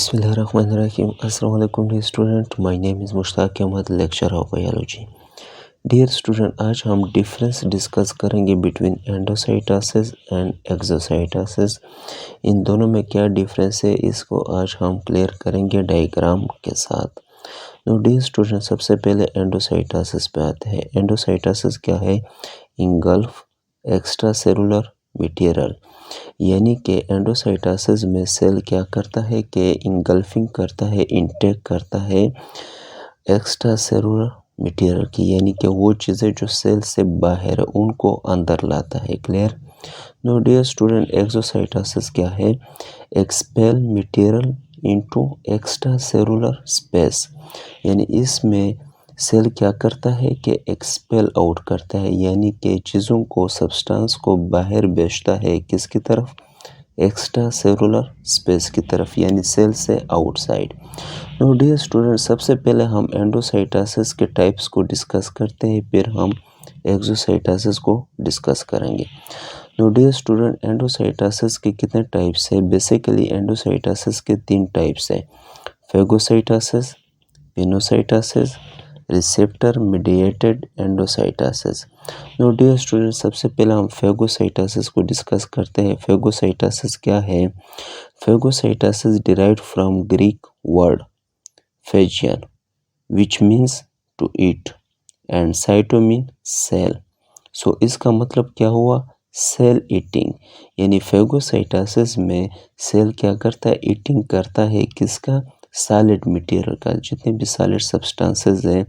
Bismillahirrahmanirrahim. Assalamualaikum dear student. My name is Mushtaq Ahmad, lecture of biology. Dear student, आज हम difference discuss करेंगे between endocytosis and exocytosis. इन दोनों में क्या डिफरेंस है, इसको आज हम क्लियर करेंगे डायग्राम के साथ। तो डियर स्टूडेंट, सबसे पहले एंडोसाइटोसिस पे आते हैं। एंडोसाइटोसिस क्या है? इंगल्फ एक्स्ट्रा सेलुलर मटेरियल, यानी कि एंडोसाइटोसिस में सेल क्या करता है कि इंगल्फिंग करता है, इंटेक करता है एक्स्ट्रा सेलुलर मटेरियल की, यानी कि वो चीज़ें जो सेल से बाहर है उनको अंदर लाता है। Clear? No dear student, exocytosis क्या है? Expel material into extra cellular space, यानी इसमें सेल क्या करता है कि एक्सपेल आउट करता है, यानी कि चीज़ों को, सब्सटेंस को बाहर भेजता है। किसकी तरफ? एक्स्ट्रा सेलुलर स्पेस की तरफ, यानी सेल से आउटसाइड। नो डियर स्टूडेंट, सबसे पहले हम एंडोसाइटोसिस के टाइप्स को डिस्कस करते हैं, फिर हम एक्सोसाइटोसिस को डिस्कस करेंगे। नो डियर स्टूडेंट, एंडोसाइटोसिस के कितने टाइप्स है? बेसिकली एंडोसाइटोसिस के 3 टाइप्स है: phagocytosis, pinocytosis, receptor mediated endocytosis. No dear student, सबसे पहले हम फेगोसाइटोसिस को डिस्कस करते हैं। फेगोसाइटोसिस क्या है? Phagocytosis derived from Greek word phagein which means to eat and cyto mean cell. So इसका मतलब क्या हुआ? सेल ईटिंग, यानी फेगोसाइटोसिस में सेल क्या करता है? ईटिंग करता है। किसका? सॉलिड मटेरियल का। जितने भी सॉलिड सब्सटेंसेस हैं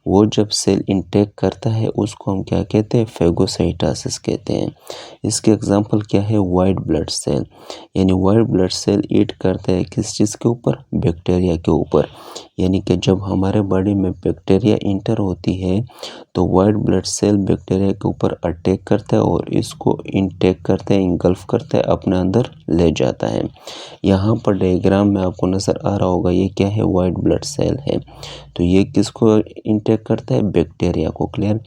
वो जब सेल इंटेक करता है उसको हम क्या कहते हैं? फेगोसाइटोसिस कहते हैं। इसके एग्जांपल क्या है? वाइट ब्लड सेल, यानी वाइट ब्लड सेल ईट करता है किस चीज़ के ऊपर? बैक्टीरिया के ऊपर। यानी कि जब हमारे बॉडी में बैक्टीरिया इंटर होती है तो वाइट ब्लड सेल बैक्टीरिया के ऊपर अटैक करता है और इसको इंटेक करता है, इंगल्फ करता है, अपने अंदर ले जाता है। यहाँ पर डायग्राम में आपको नज़र आ रहा होगा, ये क्या है? वाइट ब्लड सेल है। तो ये किसको इंटेक करता है? बैक्टीरिया को। क्लियर?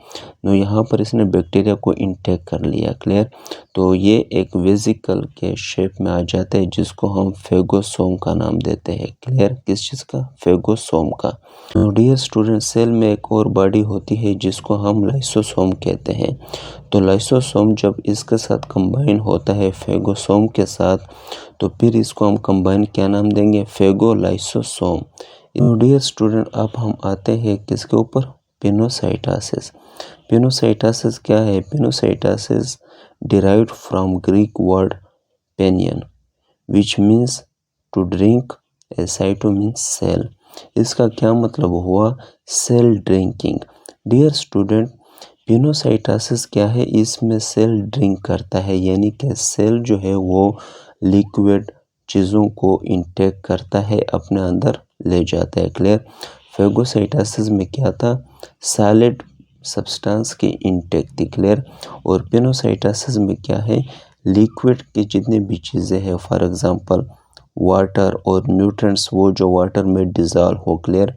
तो यहाँ पर इसने बैक्टीरिया को इंटेक कर लिया। क्लियर? तो ये एक वेसिकल के शेप में आ जाता है जिसको हम फेगोसोम का नाम देते हैं। क्लियर? किस चीज़ का? फेगोसोम का। तो डियर स्टूडेंट, सेल में एक और बॉडी होती है जिसको हम लाइसोसोम कहते हैं। तो लाइसोसोम जब इसके साथ कंबाइन होता है फेगोसोम के साथ, तो फिर इसको हम कंबाइन क्या नाम देंगे? फेगोलाइसोसोम। डियर स्टूडेंट, अब हम आते हैं किसके ऊपर? पिनोसाइटोसिस। पिनोसाइटोसिस क्या है? Pinocytosis derived from Greek word pinein which means to drink, a cyto means cell. इसका क्या मतलब हुआ? Cell drinking. Dear student, pinocytosis क्या है? इसमें सेल ड्रिंक करता है, यानी कि सेल जो है वो लिक्विड चीज़ों को इंटेक करता है, अपने अंदर ले जाता है। क्लियर? फेगोसाइटोसिस में क्या था? सॉलिड सब्सटेंस की इंटेक थी। क्लियर? और पिनोसाइटोसिस में क्या है? लिक्विड की जितनी भी चीज़ें हैं, फॉर एग्जांपल वाटर और न्यूट्रिएंट्स, वो जो वाटर में डिज़ोल्व हो। क्लियर?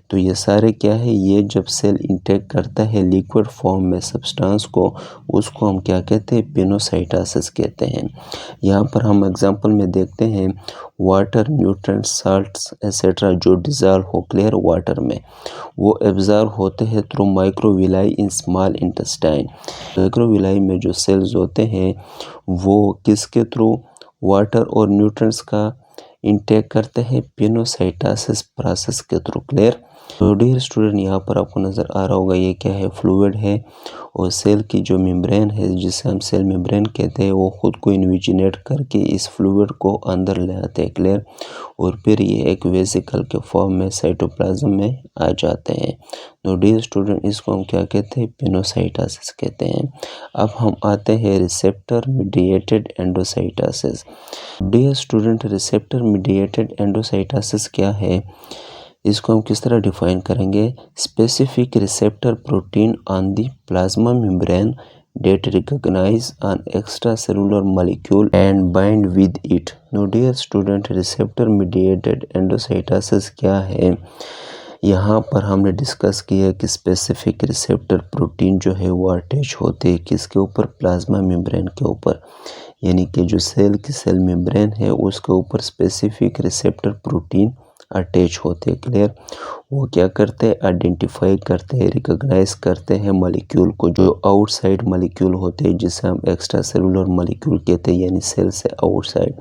तो ये सारे क्या है? ये जब सेल इंटेक करता है लिक्विड फॉर्म में सब्सटेंस को, उसको हम क्या कहते हैं? पिनोसाइटोसिस कहते हैं। यहाँ पर हम एग्जांपल में देखते हैं वाटर, न्यूट्रिएंट्स, साल्ट्स एसेट्रा जो डिज़ोल्व हो। क्लियर? वाटर में वो एब्जॉर्ब होते हैं through microvilli in small intestine. Microvilli में जो सेल्स होते हैं वो किसके थ्रू? वाटर और न्यूट्रिएंट्स का इंटेक करते हैं पिनोसाइटोसिस प्रोसेस के थ्रू। क्लियर? तो डियर स्टूडेंट, यहाँ पर आपको नज़र आ रहा होगा ये क्या है? फ्लूइड है। और सेल की जो मेम्ब्रेन है, जिसे हम सेल मेम्ब्रेन कहते हैं, वो खुद को इन्विजिनेट करके इस फ्लूइड को अंदर ले आते हैं। क्लियर? और फिर ये एक वेसिकल के फॉर्म में साइटोप्लाज्म में आ जाते हैं। तो डियर स्टूडेंट, इसको हम क्या कहते हैं? पिनोसाइटोसिस कहते हैं। अब हम आते हैं receptor mediated endocytosis. Dear student, receptor mediated endocytosis क्या है? इसको हम किस तरह डिफाइन करेंगे? Specific receptor protein on the plasma membrane that recognize an extracellular molecule and bind with it. Now dear student, receptor mediated endocytosis क्या है? यहाँ पर हमने डिस्कस किया कि स्पेसिफिक रिसेप्टर प्रोटीन जो है वो अटैच होते हैं किसके ऊपर, प्लाज्मा मेम्ब्रेन के ऊपर, यानी कि जो सेल की सेल मेम्ब्रेन है उसके ऊपर स्पेसिफिक रिसेप्टर प्रोटीन अटैच होते हैं। क्लियर। वो क्या करते हैं, आइडेंटिफाई करते हैं, रिकॉग्नाइज करते हैं मॉलिक्यूल को, जो आउटसाइड मॉलिक्यूल होते हैं जिसे हम एक्स्ट्रा सेलुलर मॉलिक्यूल कहते हैं, यानी सेल से आउटसाइड,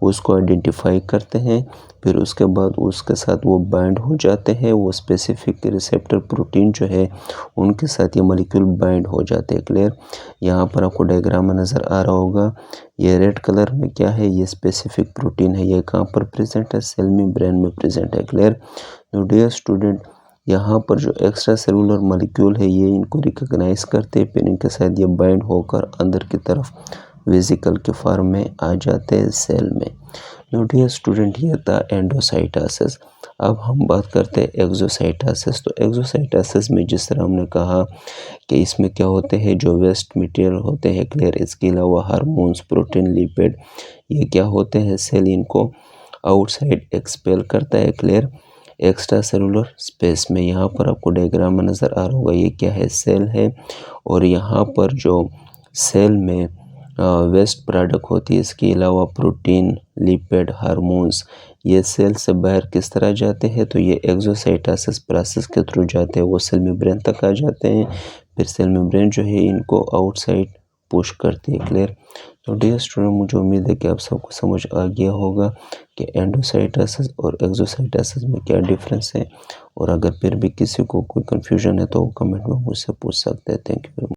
उसको आइडेंटिफाई करते हैं। फिर उसके बाद उसके साथ वो बाइंड हो जाते हैं, वो स्पेसिफिक रिसेप्टर प्रोटीन जो है उनके साथ ये मॉलिक्यूल बाइंड हो जाते हैं। क्लियर। यहाँ पर आपको डायग्राम में नज़र आ रहा होगा, ये रेड कलर में क्या है, ये स्पेसिफिक प्रोटीन है, ये कहाँ पर प्रेजेंट है, सेल मेम्ब्रेन में प्रेजेंट है। क्लियर। तो डियर स्टूडेंट, यहाँ पर जो एक्स्ट्रा सेलुलर मॉलिक्यूल है ये इनको रिकॉग्नाइज करते हैं, फिर इनके साथ ये बाइंड होकर अंदर की तरफ वेसिकल के फॉर्म में आ जाते हैं सेल में। नो डियर स्टूडेंट, ये था एंडोसाइटोसिस। अब हम बात करते हैं एक्सोसाइटोसिस। तो एक्सोसाइटोसिस में जिस तरह हमने कहा कि इसमें क्या होते हैं, जो वेस्ट मटेरियल होते हैं, क्लियर, इसके अलावा हार्मोन्स, प्रोटीन, लिपिड, ये क्या होते हैं, सेल इनको आउटसाइड एक्सपेल करता है। क्लियर। एक्स्ट्रा सेलुलर स्पेस में, यहाँ पर आपको डायग्राम में नज़र आ रहा होगा, ये क्या है, सेल है, और यहाँ पर जो सेल में वेस्ट प्रोडक्ट होती है, इसके अलावा प्रोटीन, लिपिड, हार्मोन्स, ये सेल से बाहर किस तरह जाते हैं, तो ये एक्सोसाइटोसिस प्रोसेस के थ्रू जाते हैं, वो सेल मेम्ब्रेन तक आ जाते हैं, फिर सेल मेम्ब्रेन जो है इनको आउटसाइड पुश करती है। क्लियर। तो डियर स्टूडेंट, मुझे उम्मीद है कि आप सबको समझ आ गया होगा कि एंडोसाइटोसिस और एक्सोसाइटोसिस में क्या डिफरेंस है, और अगर फिर भी किसी को कोई कन्फ्यूजन है तो वो कमेंट में मुझसे पूछ सकते हैं। Thank you.